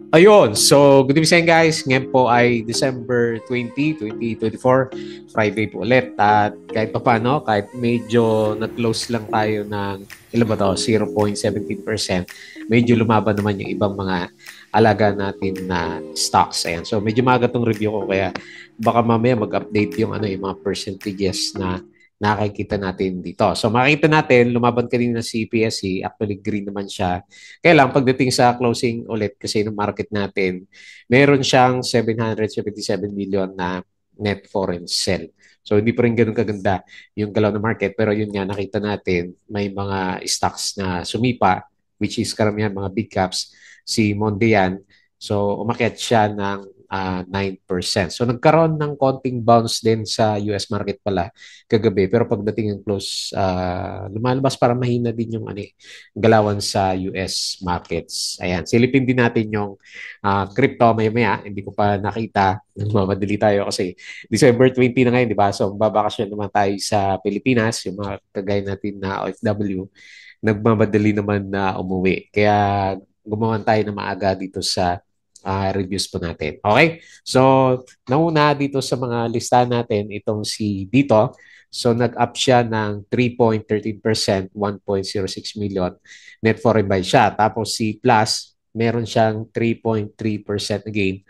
Ayun, so good evening guys. Ngayon po ay December 20, 2024, Friday po ulit. At kahit pa paano, kahit medyo nag-close lang tayo ng ilan ba to, 0.17%, medyo lumaban naman yung ibang mga alaga natin na stocks. Ayan. So medyo maaga tong review ko kaya baka mamaya mag-update yung mga percentages na nakikita natin dito. So makikita natin, lumaban kanina si PSE, actually green naman siya. Kaya lang, pagdating sa closing ulit kasi ng market natin, meron siyang 777 million na net foreign sell. So hindi pa rin ganun kaganda yung galaw ng market. Pero yun nga, nakita natin may mga stocks na sumipa, which is karamihan mga big caps, si Mondian. So umakyat siya ng 9%. So nagkaroon ng konting bounce din sa US market pala kagabi. Pero pagdating ng close, lumalabas para mahina din yung galawan sa US markets. Ayan, silipin din natin yung crypto maya-maya. Hindi ko pa nakita. Nagmamadali tayo kasi December 20 na ngayon, di ba? So, babakasyon naman tayo sa Pilipinas, yung mga kagaya natin na OFW, nagmamadali naman na umuwi. Kaya gumawan tayo ng maaga dito sa reviews po natin. Okay? So, nauna dito sa mga listahan natin, itong si dito. So, nag-up siya ng 3.13%, 1.06 million. Net foreign buy siya. Tapos si Plus, meron siyang 3.3% gain.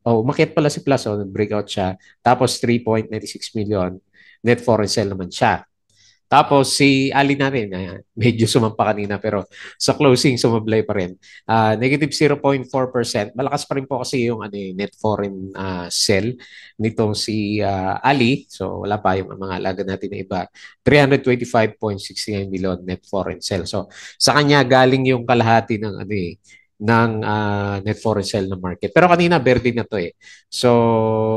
Umakyat pala si Plus, nag-breakout siya. Tapos 3.96 million. Net foreign sell naman siya. Tapos si Ali natin, medyo sumampa kanina pero sa closing sumablay pa rin. Negative 0.4%. Malakas pa rin po kasi yung net foreign sell nitong si Ali. So wala pa yung mga alaga natin na iba. 325.69 million net foreign sell. So sa kanya galing yung kalahati ng net foreign sell ng market. Pero kanina berde na to eh. So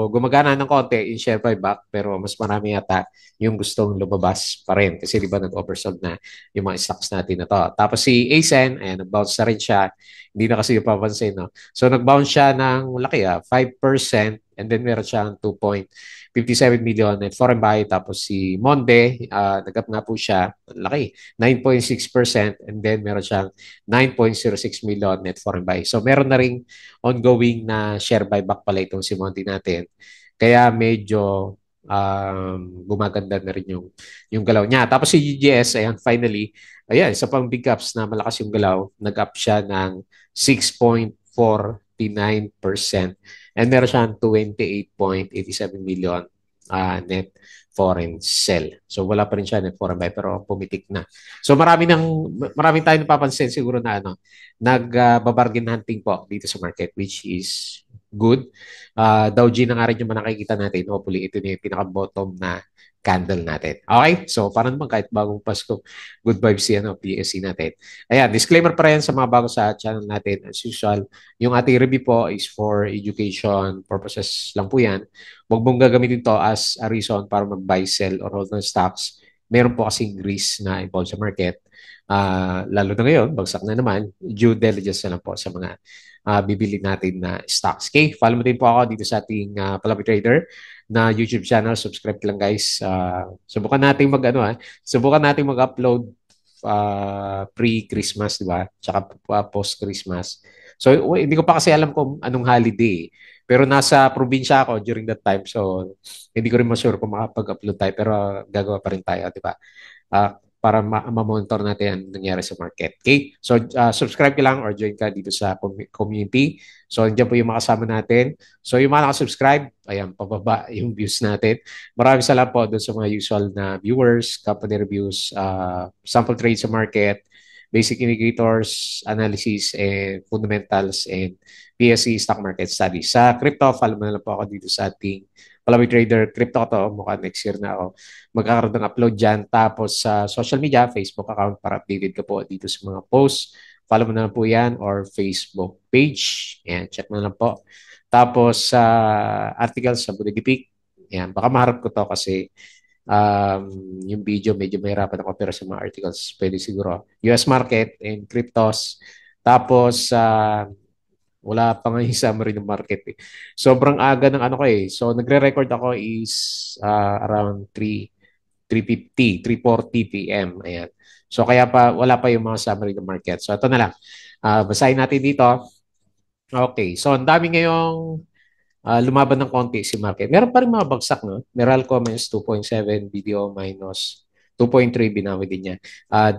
gumagana ng konti yung share buyback pero mas marami yata yung gustong lumabas pa rin. Kasi di ba nag-oversold na yung mga stocks natin na to. Tapos si ASEN, ayan, nag-bounce na rin siya. Hindi na kasi yung papansin, no? So nag-bounce siya ng laki, 5%. And then meron siyang 2.57 million net foreign buy. Tapos si Monde, nag-up nga po siya. Laki, 9.6%. And then meron siyang 9.06 million net foreign buy. So meron na ring ongoing na share buyback pala itong si Monde natin. Kaya medyo gumaganda na rin yung galaw niya. Tapos si GGS, ayan, finally, ayan, isa pang big ups na malakas yung galaw, nag-up siya ng 6.49% and meron siyang 28.87 million net foreign sell. So wala pa rin siya net foreign buy pero pumitik na. So marami tayong napapansin siguro na nag-bargain hunting po dito sa market which is good. Dow G na nga rin yung nakikita natin. Hopefully, ito na yung pinaka-bottom na candle natin. Okay? So, para naman kahit bagong Pasko, good vibes si PSC natin. Ayan, disclaimer pa rin sa mga bago sa channel natin. As usual, yung ating review po is for education purposes lang po yan. Huwag mong gagamitin to as a reason para mag-buy, sell, or hold ng stocks. Meron po kasing risk na involved sa market. Lalo na ngayon, bagsak na naman, due diligence na lang po sa mga bibili natin na stocks. Okay, follow mo din po ako dito sa ating Palabi Trader na YouTube channel. Subscribe lang guys. Subukan nating mag-upload pre-Christmas, di ba? Tsaka post-Christmas. So, hindi ko pa kasi alam kung anong holiday. Pero nasa probinsya ako during that time. So, hindi ko rin masure kung makapag-upload tayo. Pero gagawa pa rin tayo, di ba? Para ma-monitor natin ang nangyari sa market. Okay? So, subscribe ka lang or join ka dito sa community. So, andyan po yung makasama natin. So, yung mga nakasubscribe, ayan, pababa yung views natin. Maraming salamat po doon sa mga usual na viewers, company reviews, sample trades sa market, basic indicators, analysis, and fundamentals, and PSE stock market study. Sa crypto, follow mo na lang po ako dito sa ating Palawi Trader Crypto to. Mukhang next year na ako magkakaroon ng upload dyan. Tapos sa social media, Facebook account para updated ka po dito sa mga posts. Follow mo na lang po yan or Facebook page. Yan, check mo na lang po. Tapos sa articles sa Budigipik. Yan, baka maharap ko to kasi yung video medyo mahirapan ako pero sa mga articles pwede siguro. US market and cryptos. Tapos wala pa nga yung summary ng market eh. Sobrang aga ng ano ko eh. So nagre-record ako is around 3:50, 3:40 p.m. Ayan. So kaya pa wala pa yung mga summary ng market. So ito na lang. Basahin natin dito. Okay, so ang dami ngayong lumaban ng konti si market. Meron pa rin mga bagsak, no? Meralco minus 2.7, BDO minus 2.3, binawi din niya.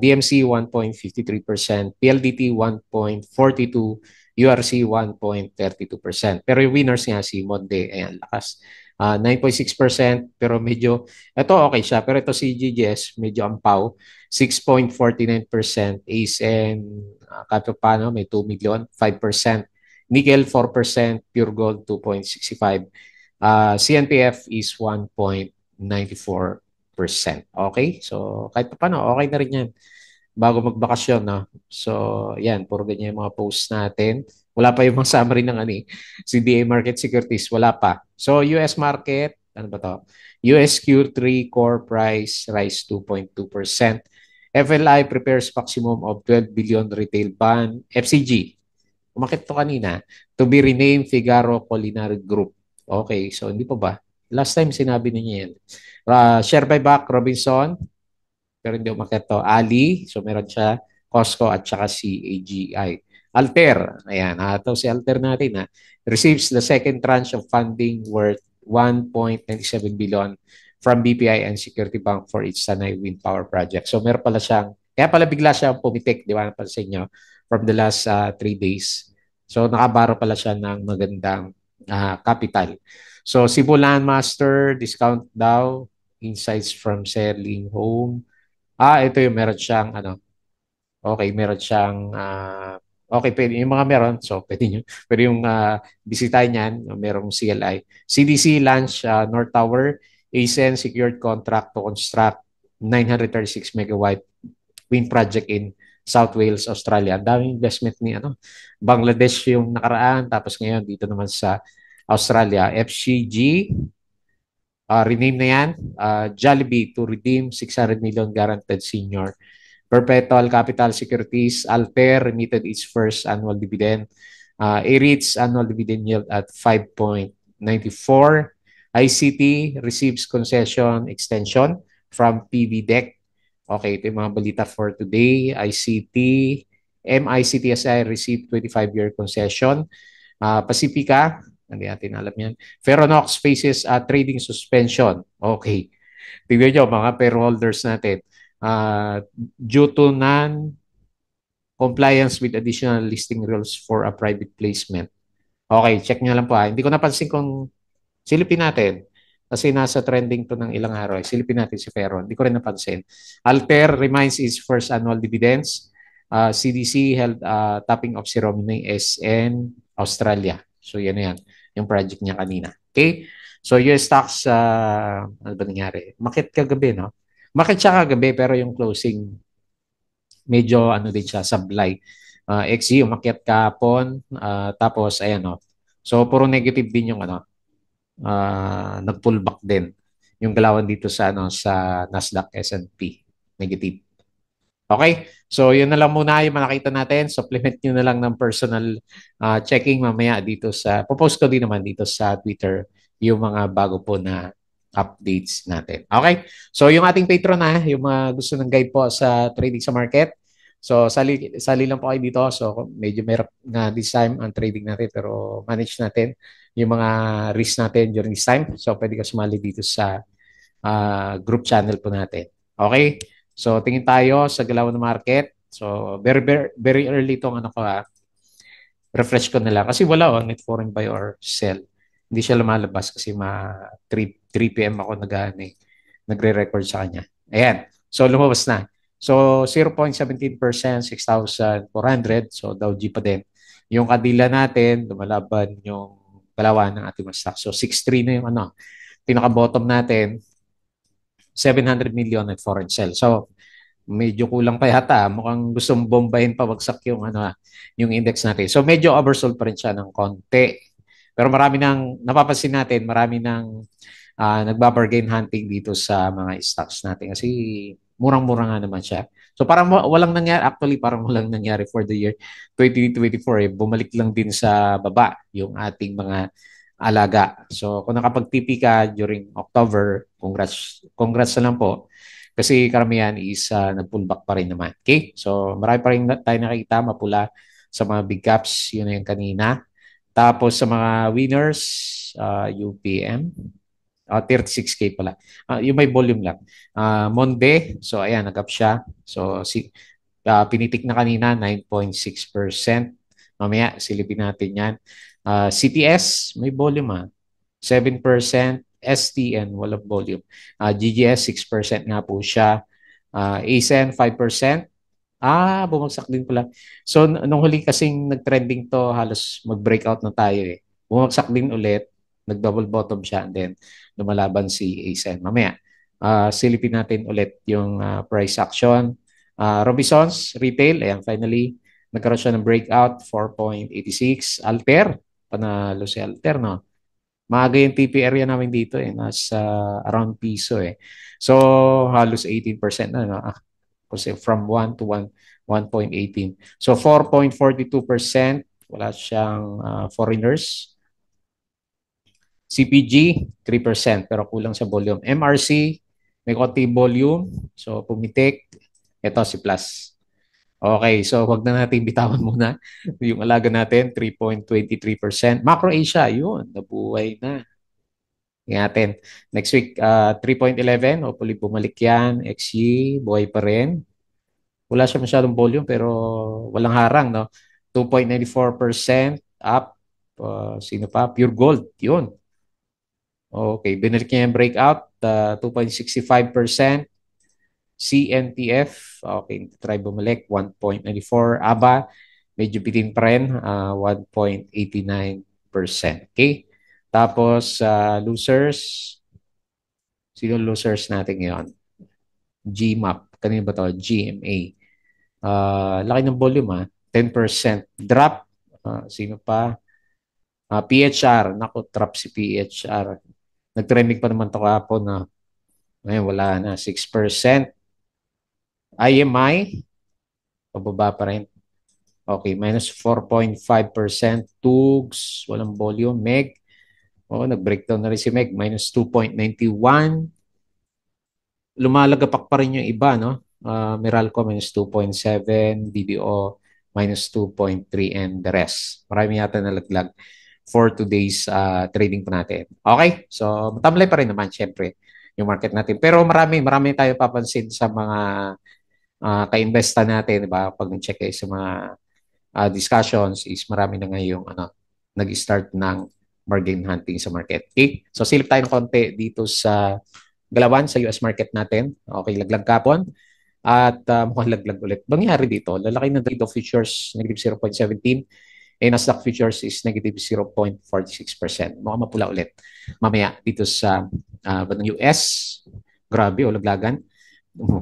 DMC 1.53%, PLDT 1.42%, URC 1.32%. Pero yung winners niya si Monde, ayan, lakas. 9.6%, pero medyo, ito okay siya, pero ito si GGS, medyo ampaw, 6.49%, ACE and Katopano, may 2 million, 5%. Nickel 4%, Pure Gold 2.65. CNPF is 1.94%. Okay? So kahit pa paano, okay na rin yan bago magbakasyon, no? So, yan, puro ganyan yung mga posts natin. Wala pa yung mga summary ng ano, CDA Market Securities, wala pa. So, US market, ano ba to? US Q3 core price rise 2.2%. FLI prepares maximum of 12 billion retail ban. FCG, umakit to kanina, to be renamed Figaro Culinary Group. Okay, so hindi pa ba? Last time sinabi niya yan. Share buyback, Robinson, pero hindi umakit to. Ali, so meron siya, Costco at saka si AGI. Alter, ayan, ito si Alter natin, receives the second tranche of funding worth 1.97 billion from BPI and Security Bank for its Sanay Wind Power Project. So meron pala siyang, kaya pala bigla siyang pumitik, di ba, sa inyo, from the last 3 days. So nakabaro pala siya ng magandang capital. So Cebu Landmaster, discount daw, insights from selling home. Ito yung meron siyang ano. Okay, meron siyang okay, pwede yung mga meron. So, pwede nyo. Pero yung bisitahin niyan, merong CLI. CDC launch North Tower, ASEN secured contract to construct 936 megawatt wind project in South Wales, Australia. Ang daming investment ni ano, Bangladesh yung nakaraan, tapos ngayon dito naman sa Australia. FCG, rename na yan. Jollibee to redeem 600 million guaranteed senior. Perpetual Capital Securities, Alter remitted its first annual dividend. AREIT's annual dividend yield at 5.94. ICT receives concession extension from PVDEC. Okay, ito yung mga balita for today. ICT, MICTSI received 25-year concession. Pacifica, hindi natin alam yan. Ferronox faces a trading suspension. Okay. Tignan nyo, mga pair holders natin. Due to non-compliance with additional listing rules for a private placement. Okay, check nyo lang po. Hindi ko napansin kung silipin natin. Kasi nasa trending to ng ilang araw. Silipin natin si Ferron. Hindi ko rin napansin. Alter reminds its first annual dividends. CDC held topping of ceremony SN Australia. So yan na yan. Yung project niya kanina. Okay? So US stocks, ano ba nangyari? Market kagabi, no? Market siya kagabi pero yung closing medyo ano din siya, sablay. XG umakyat kahapon, tapos ayan, no. So puro negative din yung ano, nag-pullback din yung galawan dito sa ano sa Nasdaq S&P negative. Okay? So, yun na lang muna yung nakita natin. Supplement nyo na lang ng personal checking mamaya dito sa, popost ko din naman dito sa Twitter yung mga bago po na updates natin. Okay? So, yung ating patron yung mga gusto ng guide po sa trading sa market. So, sali lang po kayo dito. So, medyo may na this time ang trading natin pero manage natin yung mga risk natin during this time. So, pwede ka sumali dito sa group channel po natin. Okay? So, tingin tayo sa galaw ng market. So, very, very, very early itong ano ko refresh ko na lang. Kasi wala net foreign buy or sell. Hindi siya lumalabas kasi 3 p.m. ako nagre-record sa kanya. Ayan. So, lumabas na. So, 0.17%, 6,400. So, Dow G pa din. Yung kadila natin, lumalaban yung galawan ng ating stock. So, 6.3 na yung ano. Pinaka-bottom natin, 700 million at foreign sell. So, medyo kulang pa yata. Mukhang gustong bombahin pabagsak yung ano, yung index natin. So medyo oversold pa rin siya ng konti. Pero marami nang napapansin natin, marami nang nagba-bargain hunting dito sa mga stocks natin kasi murang-mura nga naman siya. So parang walang nangyari, actually parang walang nangyari for the year 2024. Bumalik lang din sa baba yung ating mga alaga. So kung nakapag-TP ka during October, congrats na lang po. Kasi karamihan is nag-pullback pa rin naman. Okay? So marami pa rin tayo nakikita mapula sa mga big caps. Yun na yung kanina. Tapos sa mga winners, UPM, 36K pala. Yung may volume lang. Monde, so ayan, nag-up siya. So pinitik na kanina, 9.6%. Mamaya, silipin natin yan. CTS, may volume 7%. STN, walang volume. GGS, 6% nga po siya. ASEN, 5%. Bumagsak din pala. So, nung huli kasing nag-trending to, halos mag-breakout na tayo eh. Bumagsak din ulit, nag-double bottom siya, and then lumalaban si ASEN. Mamaya, silipin natin ulit yung price action. Robinsons, retail, ayan, finally, nagkaroon siya ng breakout, 4.86. Alter, panalo si Alter, no? Maaga yung TP area namin dito eh, nasa around piso eh. So, halos 18% na, no? Kasi from 1 to 1.18. So 4.42%, wala siyang foreigners. CPG, 3%, pero kulang sa volume. MRC, may konti volume. So pumitik. Ito si Plus. Okay, so wag na natin bitawan muna. Yung alaga natin, 3.23%. Macro Asia, yun, nabuhay na. Tingnan natin. Next week, 3.11, hopefully bumalik yan. XY, buhay pa rin. Wala siya masyadong volume pero walang harang, no? 2.94% up. Sino pa? Pure Gold. Yun. Okay. Binalik niya yung breakout. 2.65%. CNTF. Okay. Try bumalik. 1.94. ABA. Medyo bitin pa rin. 1.89%. Okay. Tapos, losers. Sino losers natin ngayon? GMAP. Kanina ba to? GMA. Laki ng volume 10% drop. Sino pa? PHR. Naku, drop si PHR. Nag-trending pa naman ito kahapon na ngayon wala na. 6%. IMI, pababa pa rin. Okay, minus 4.5%. TUGS, walang volume. MEG, nag-breakdown na rin si MEG. Minus 2.91. Lumalagapak pa rin yung iba, no? Meralco minus 2.7, BDO minus 2.3, and the rest. Marami yata nalaglag for today's trading pa natin. Okay? So, matamlay pa rin naman, syempre, yung market natin. Pero marami tayo papansin sa mga ka-investa natin, di ba? Pag nag-check kayo sa mga discussions is marami na ngayong nag-start ng bargain hunting sa market. Okay? So, silip tayo ng konti dito sa galawan sa US market natin. Okay, laglag kapon. At mukhang laglag ulit. Nangyari dito, lalaki ng Dow Futures, negative 0.17. And Nasdaq Futures is negative 0.46%. Mukhang mapula ulit. Mamaya dito sa bandang US, grabe, laglagan.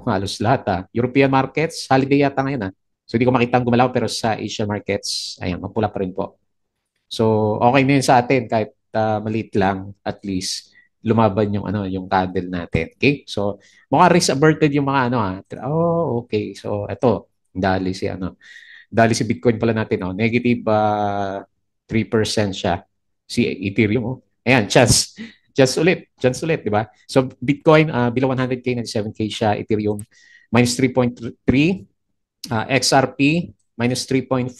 Halos lahat. European markets, holiday yata ngayon. So hindi ko makita ang gumalaw pero sa Asian markets, ayan, mapula pa rin po. So okay na yun sa atin kahit maliit lang, at least lumaban yung yung candle natin. Okay? So mga risk averted yung mga okay. So ito, dali si Bitcoin pala natin negative 3% siya. Si Ethereum Ayan, chance ulit, di ba? So Bitcoin below 100K, 97K siya, Ethereum minus 3.3, XRP minus 3.5.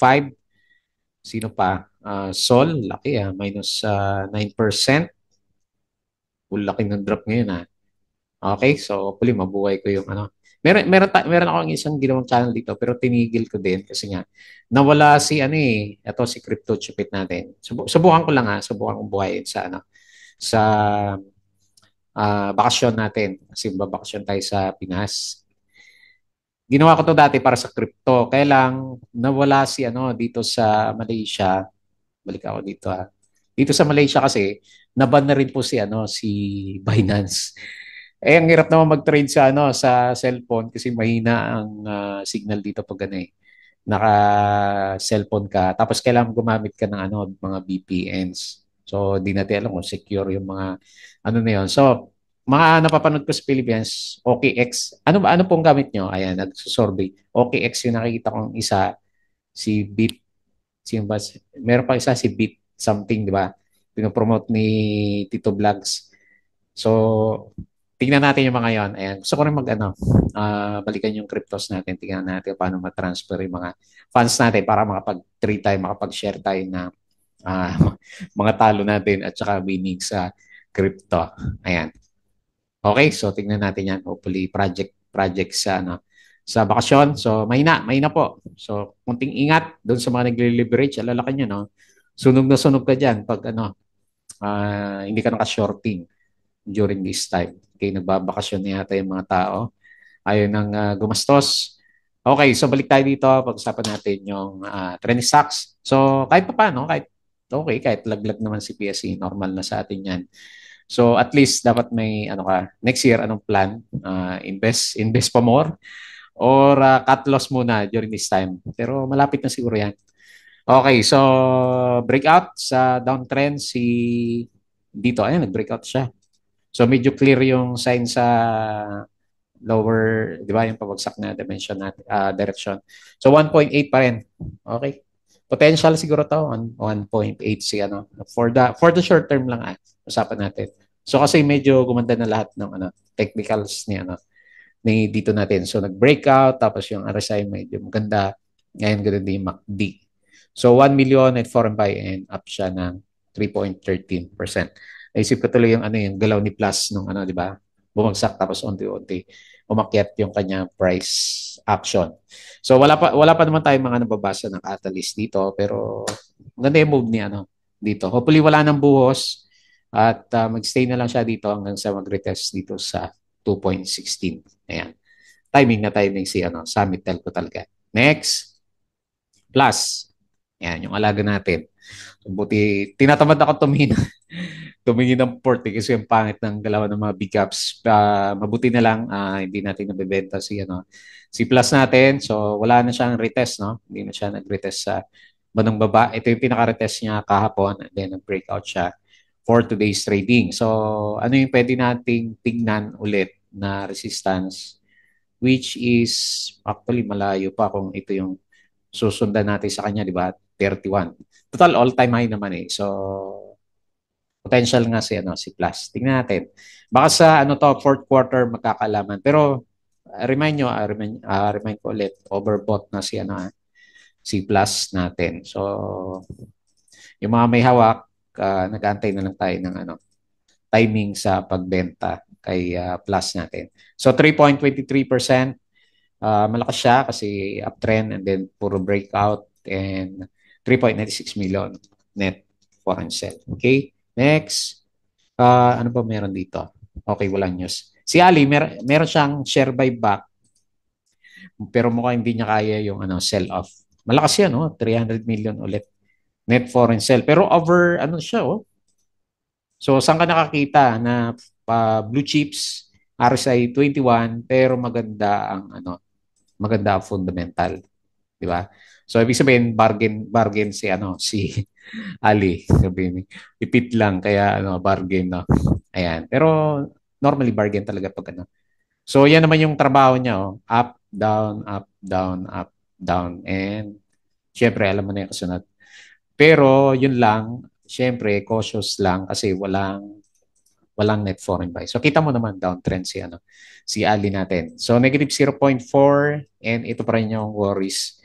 Sino pa? Sol, laki minus 9%. Laki ng drop ngayon Okay, so hopefully mabuhay ko yung Meron akong isang ginawang channel dito pero tinigil ko din kasi nga nawala si ito si Crypto Chupit natin. Subukan ko lang subukan kong buhayin sa bakasyon natin kasi babakasyon tayo sa Pinas. Ginawa ko to dati para sa crypto. Kaya lang nawala si dito sa Malaysia. Balik ako dito Dito sa Malaysia kasi naban na rin po si Binance. Ang hirap naman mag-trade sa cellphone kasi mahina ang signal dito pag naka-cellphone ka. Tapos kailangan gumamit ka ng mga VPNs. So, di natin alam kung secure yung mga na yun. So, mga napapanood ko sa Philippines, OKX. Ano pong gamit nyo? Ayan, nagsusurvey. OKX yung nakikita kong isa, si Bit. Sino ba? Meron pa isa si Bit something, di ba? Pinopromote ni Tito Vlogs. So, tingnan natin yung mga yon. Ayan. Gusto ko rin balikan yung cryptos natin. Tingnan natin paano ma-transfer yung mga funds natin para makapag-trade tayo, makapag-share tayo na ah, mga talo natin at saka winning sa crypto. Ayan. Okay, so tingnan natin yan. Hopefully project sa sa bakasyon. So mahina po. So kunting ingat doon sa mga nagle-leverage, alala ka niyo, no. Sunog ka diyan pag hindi ka naka-shorting during this time. Okay, nagbabakasyon na yata yung mga tao. Ayaw nang gumastos. Okay, so balik tayo dito. Pag-usapan natin yung trend stocks. So kahit pa paano, kahit laglag naman si PSE, normal na sa atin yan. So at least dapat may next year anong plan? Invest pa more or cut loss muna during this time. Pero malapit na siguro yan. Okay, so breakout sa downtrend dito. Ayun, nag-breakout siya. So medyo clear yung sign sa lower, di ba, yung pabagsak na dimension natin, direction. So 1.8 pa rin. Okay. Potential siguro to 1.8 si for the short term lang usapan natin. So kasi medyo gumanda na lahat ng technicals ni dito natin. So nag-breakout tapos yung RSI medyo maganda. Ngayon ganoon din yung MACD. So 1 million at foreign buy and up siya ng 3.13%. Naisip ko tuloy yung galaw ni Plus nung di ba? Bumagsak tapos unti-unti umakyat yung kanya price action. So wala pa naman tayong mga nababasa ng catalyst dito pero maganda yung move ni dito. Hopefully wala nang buhos at magstay na lang siya dito hanggang sa mag-retest dito sa 2.16. Ayan. Timing si Summit Telco talaga. Next, Plus. Ayan, yung alaga natin. Buti, tinatamad ako tumingin ng port kasi yung pangit ng galaw ng mga big caps. Mabuti na lang, hindi natin nabebenta si Plus natin. So, wala na siyang retest, no? Hindi na siya nag-retest sa banang baba. Ito yung pinaka-retest niya kahapon and then nag-breakout siya for today's trading. So, ano yung pwede nating tingnan ulit na resistance which is actually malayo pa kung ito yung susundan natin sa kanya, di ba? 31. Total all-time high naman eh. So, potential nga si Plus. Tingnan natin. Baka sa fourth quarter magkakalaman. Pero remind ko ulit, overbought na si Plus natin. So, yung mga may hawak, nag-aantay na lang tayo ng timing sa pagbenta kay Plus natin. So, 3.23%. Malakas siya kasi uptrend and then puro breakout and 3.96 million net foreign sell. Okay? Next. Ano ba meron dito? Okay, walang news. Si Ali, meron siyang share buyback pero mukhang hindi niya kaya yung sell off. Malakas yan, 300 million ulit net foreign sell. Pero over siya, oh. So, saan ka nakakita na blue chips, RSI 21 pero maganda ang fundamental, di ba? So ibig sabihin bargain si Ali, sabihin ipit lang kaya bargain, no. Ayan. Pero normally bargain talaga pag So yan naman yung trabaho niya, up, down, up, down, up, down, and syempre alam mo na yung kasunod. Pero yun lang, syempre cautious lang kasi walang net foreign buy. So kita mo naman downtrend si Ali natin. So negative 0.4 and ito pa rin yung worries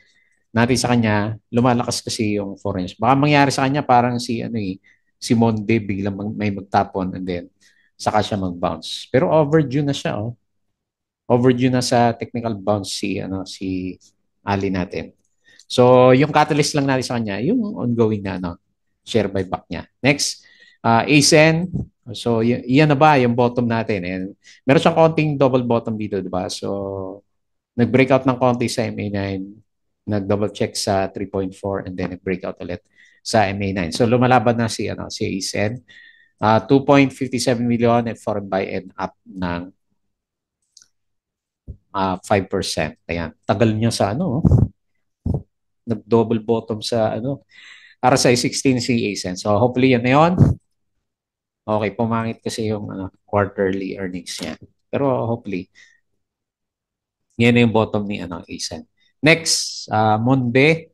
natin sa kanya. Lumalakas kasi yung foreign. Baka mangyari sa kanya parang si Monde biglang may magtapon and then saka siya mag-bounce. Pero overdue na siya, oh. Overdue na sa technical bounce si Ali natin. So yung catalyst lang natin sa kanya, yung ongoing na share buyback niya. Next, ASEN. So, yan na ba yung bottom natin? And meron siyang konting double bottom dito, di ba? So, nag-breakout ng konti sa MA9, nag-double check sa 3.4 and then nag-breakout ulit sa MA9. So, lumalaban na si ASEN. 2.57 million at foreign buy and up ng 5%. Ayan. Tagal niya sa nag-double bottom sa RSI 16 si ASEN. So, hopefully yan na yun. Okay, pumangit kasi yung quarterly earnings niya. Pero hopefully, yan yung bottom ni ASEN. Next, Monde.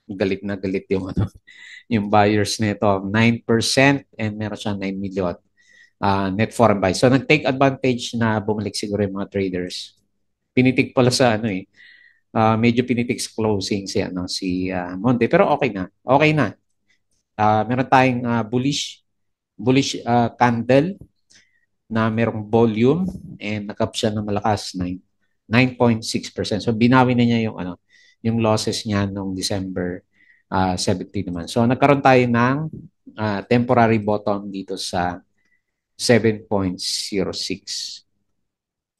Galit na galit yung yung buyers nito. 9% and meron siyang 9 million net foreign buy. So nag-take advantage na bumalik siguro yung mga traders. Pinitik pala sa medyo pinitik sa closing si Monde. Pero okay na. Okay na. Meron tayong bullish candle na merong volume and nakap siya ng malakas 9.6%. So binawi na niya yung yung losses niya nung December 17 naman. So nagkaroon tayo ng temporary bottom dito sa 7.06.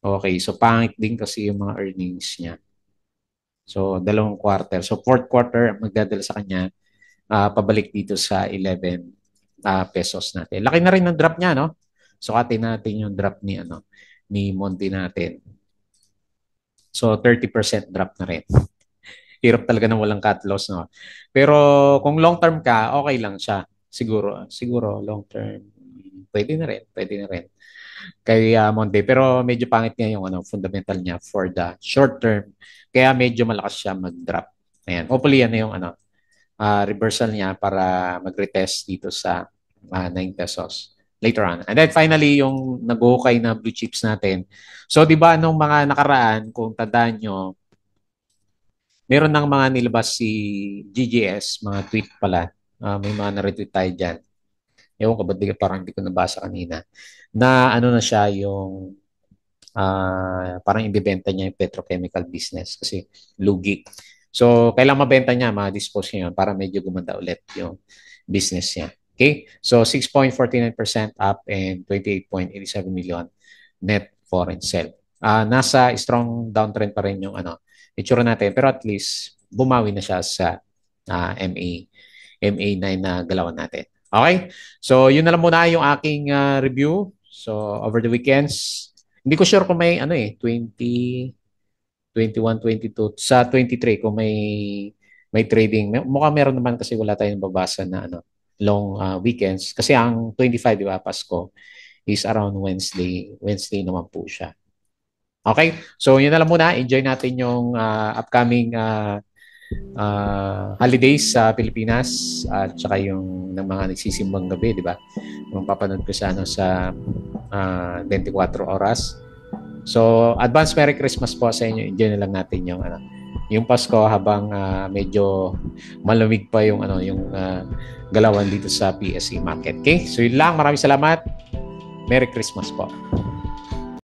Okay, so pangit din kasi yung mga earnings niya. So dalawang quarter. So fourth quarter magdadala sa kanya pabalik dito sa 11 pesos natin. Laki na rin ng drop niya, no? Sukatin natin yung drop ni Monty natin. So 30% drop na rin. Hirap talaga ng walang cut loss, no? Pero kung long term ka, okay lang siya. Siguro long term pwede na rin, kay Monte. Pero medyo pangit niya yung fundamental niya for the short term. Kaya medyo malakas siya mag-drop. Ayan. Hopefully yan na yung reversal niya para mag-retest dito sa 9 pesos later on. And then finally, yung nag-ukay na blue chips natin. So, di ba nung mga nakaraan, kung tandaan nyo, meron ng mga nilabas si GGS, mga tweet pala. May mga na-retweet tayo dyan. Ewan ko, ba't parang hindi ko nabasa kanina. Na na siya yung parang ibibenta niya yung petrochemical business kasi lugi. So, kailangan mabenta niya, ma-dispose niya yun para medyo gumanda ulit yung business niya. Okay? So, 6.49% up and 28.87 million net foreign sale. Nasa strong downtrend pa rin yung itsura natin. Pero at least, bumawi na siya sa MA9 na galawan natin. Okay? So, yun na lang muna yung aking review. So, over the weekends, hindi ko sure kung may 20, 21, 22, sa 23 kung may trading. Mukhang meron naman kasi wala tayong babasa na long weekends. Kasi ang 25, di ba, Pasko, is around Wednesday. Wednesday naman po siya. Okay? So, yun na lang muna. Enjoy natin yung upcoming holidays sa Pilipinas at saka yung ng mga nagsisimbang gabi, di ba? Yung papanood ko sa sa 24 oras. So, advance Merry Christmas po sa inyo. Enjoy na lang natin yung Pasko habang medyo malamig pa yung yung galawan dito sa PSE market. Okay? So, yun lang. Maraming salamat. Merry Christmas po.